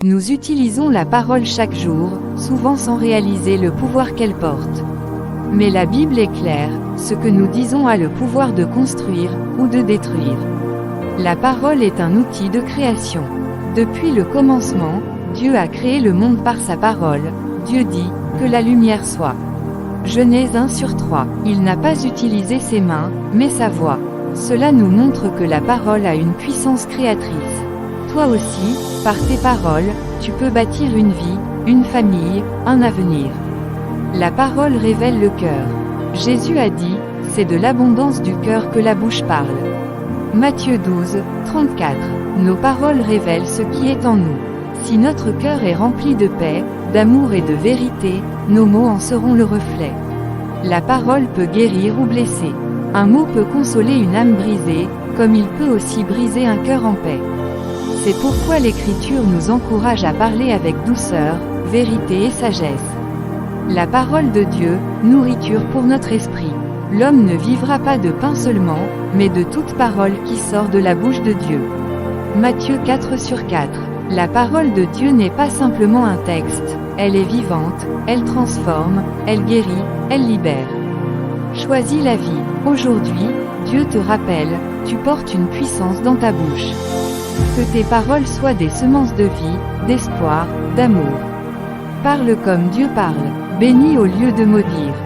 Nous utilisons la parole chaque jour, souvent sans réaliser le pouvoir qu'elle porte. Mais la Bible est claire, ce que nous disons a le pouvoir de construire, ou de détruire. La parole est un outil de création. Depuis le commencement, Dieu a créé le monde par sa parole. Dieu dit, que la lumière soit. Genèse 1/3. Il n'a pas utilisé ses mains, mais sa voix. Cela nous montre que la parole a une puissance créatrice. Toi aussi, par tes paroles, tu peux bâtir une vie, une famille, un avenir. La parole révèle le cœur. Jésus a dit, c'est de l'abondance du cœur que la bouche parle. Matthieu 12:34. Nos paroles révèlent ce qui est en nous. Si notre cœur est rempli de paix, d'amour et de vérité, nos mots en seront le reflet. La parole peut guérir ou blesser. Un mot peut consoler une âme brisée, comme il peut aussi briser un cœur en paix. C'est pourquoi l'Écriture nous encourage à parler avec douceur, vérité et sagesse. La parole de Dieu, nourriture pour notre esprit. L'homme ne vivra pas de pain seulement, mais de toute parole qui sort de la bouche de Dieu. Matthieu 4/4. La parole de Dieu n'est pas simplement un texte, elle est vivante, elle transforme, elle guérit, elle libère. Choisis la vie. Aujourd'hui, Dieu te rappelle, tu portes une puissance dans ta bouche. Que tes paroles soient des semences de vie, d'espoir, d'amour. Parle comme Dieu parle. Bénis au lieu de maudire.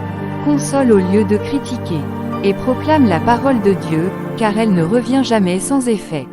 Console au lieu de critiquer. Et proclame la parole de Dieu, car elle ne revient jamais sans effet.